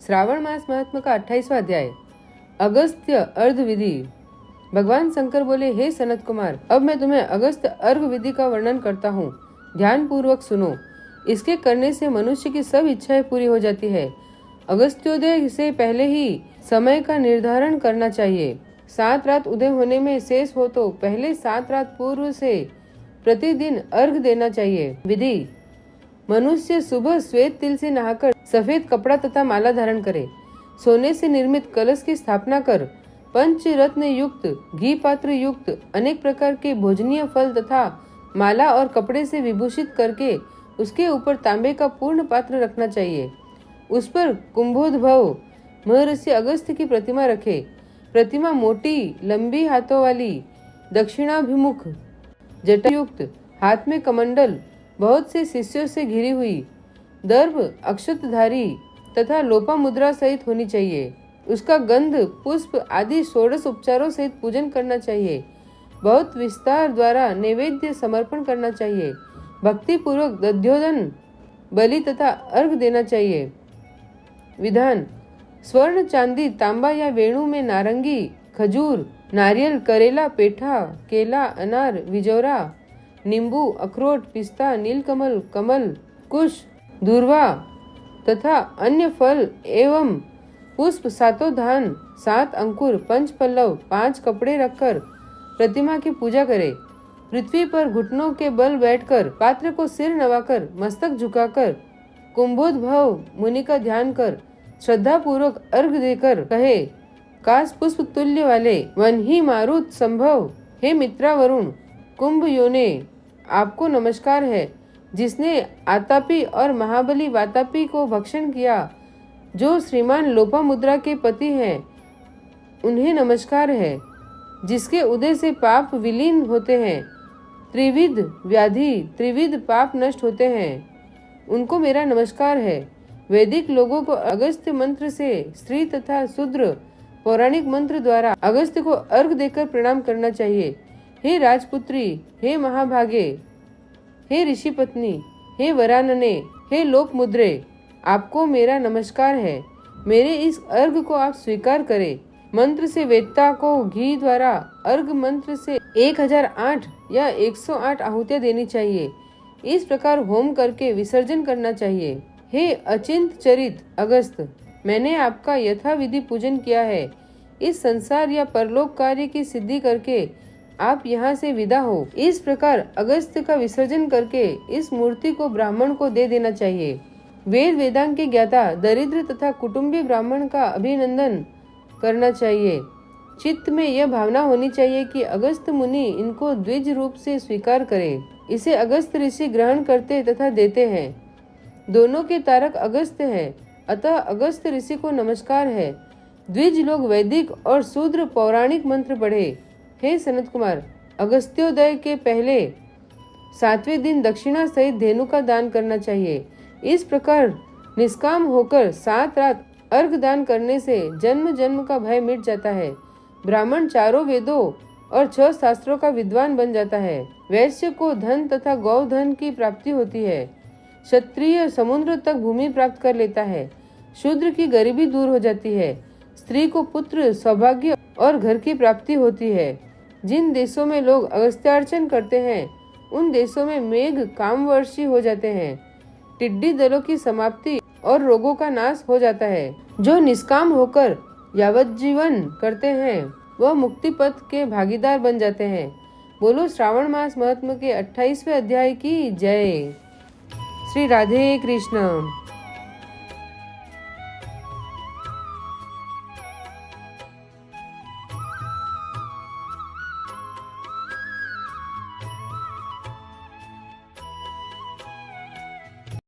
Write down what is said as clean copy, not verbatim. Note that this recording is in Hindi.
श्रावण मास महात्मा का 28वां अध्याय। अगस्त्य अर्घ विधि। भगवान शंकर बोले, हे सनत कुमार, अब मैं तुम्हें अगस्त्य अर्घ विधि का वर्णन करता हूँ, ध्यान पूर्वक सुनो। इसके करने से मनुष्य की सब इच्छाएं पूरी हो जाती है। अगस्त्योदय से पहले ही समय का निर्धारण करना चाहिए। 7 रात उदय होने में शेष हो तो पहले 7 रात पूर्व से प्रतिदिन अर्घ देना चाहिए। विधि: मनुष्य सुबह श्वेत तिल से नहाकर सफेद कपड़ा तथा माला धारण करे। सोने से निर्मित कलश की स्थापना कर पंच रत्न युक्त, घी पात्र युक्त अनेक प्रकार के भोजनीय फल तथा माला और कपड़े से विभूषित करके उसके ऊपर तांबे का पूर्ण पात्र रखना चाहिए। उस पर कुंभोद्भव महर्षि अगस्त्य की प्रतिमा रखे। प्रतिमा मोटी, लंबी हाथों वाली, दक्षिणाभिमुख, जटायुक्त, हाथ में कमंडल, बहुत से शिष्यों से घिरी हुई, दर्भ अक्षतधारी तथा लोपा मुद्रा सहित होनी चाहिए। उसका गंध, पुष्प आदि 16 उपचारों सहित पूजन करना चाहिए। बहुत विस्तार द्वारा नैवेद्य समर्पण करना चाहिए। भक्ति पूर्वक दध्योदन, बलि तथा अर्घ देना चाहिए। विधान: स्वर्ण, चांदी, तांबा या वेणु में नारंगी, खजूर, नारियल, करेला, पेठा, केला, अनार, विजौरा, नींबू, अखरोट, पिस्ता, नीलकमल, कमल, कुश, दूर्वा तथा अन्य फल एवं पुष्प, 7 धान, 7 अंकुर, 5 पल्लव, 5 कपड़े रखकर प्रतिमा की पूजा करे। पृथ्वी पर घुटनों के बल बैठकर, पात्र को सिर नवाकर, मस्तक झुकाकर, कुंभोद्भव मुनि का ध्यान कर, श्रद्धा पूर्वक अर्घ देकर कहे, काश पुष्प तुल्य वाले वन्ही मारुत संभव, हे मित्रा वरुण, कुंभ योने, आपको नमस्कार है। जिसने आतापी और महाबली वातापी को भक्षण किया, जो श्रीमान लोपामुद्रा के पति हैं, उन्हें नमस्कार है। जिसके उदय से पाप विलीन होते हैं, त्रिविध व्याधि, त्रिविध पाप नष्ट होते हैं, उनको मेरा नमस्कार है। वैदिक लोगों को अगस्त्य मंत्र से, स्त्री तथा शूद्र पौराणिक मंत्र द्वारा अगस्त्य को अर्घ देकर प्रणाम करना चाहिए। हे राजपुत्री, हे महाभागे, हे ऋषि पत्नी, हे वरानने, हे लोप मुद्रे, आपको मेरा नमस्कार है। मेरे इस अर्घ को आप स्वीकार करें। मंत्र से वेत्ता को घी द्वारा अर्घ मंत्र से 1008 या 108 आहुतियां देनी चाहिए। इस प्रकार होम करके विसर्जन करना चाहिए। हे अचिंत चरित अगस्त, मैंने आपका यथाविधि पूजन किया है। इस संसार या परलोक कार्य की सिद्धि करके आप यहाँ से विदा हो। इस प्रकार अगस्त्य का विसर्जन करके इस मूर्ति को ब्राह्मण को दे देना चाहिए। वेद वेदांग के ज्ञाता दरिद्र तथा कुटुंबी ब्राह्मण का अभिनंदन करना चाहिए। चित्त में यह भावना होनी चाहिए कि अगस्त्य मुनि इनको द्विज रूप से स्वीकार करे। इसे अगस्त्य ऋषि ग्रहण करते तथा देते हैं। दोनों के तारक अगस्त्य है, अतः अगस्त्य ऋषि को नमस्कार है। द्विज लोग वैदिक और शूद्र पौराणिक मंत्र पढ़े। हे सनत कुमार, अगस्त्योदय के पहले 7वें दिन दक्षिणा सहित धेनु का दान करना चाहिए। इस प्रकार निष्काम होकर 7 रात अर्घ दान करने से जन्म जन्म का भय मिट जाता है। ब्राह्मण 4 वेदों और 6 शास्त्रों का विद्वान बन जाता है। वैश्य को धन तथा गौधन की प्राप्ति होती है। क्षत्रिय समुद्र तक भूमि प्राप्त कर लेता है। शूद्र की गरीबी दूर हो जाती है। स्त्री को पुत्र, सौभाग्य और घर की प्राप्ति होती है। जिन देशों में लोग अगस्त्यार्चन करते हैं, उन देशों में मेघ कामवर्षी हो जाते हैं। टिड्डी दलों की समाप्ति और रोगों का नाश हो जाता है। जो निष्काम होकर यावज्जीवन करते हैं, वह मुक्ति पथ के भागीदार बन जाते हैं। बोलो श्रावण मास महात्मा के 28वें अध्याय की जय। श्री राधे कृष्ण।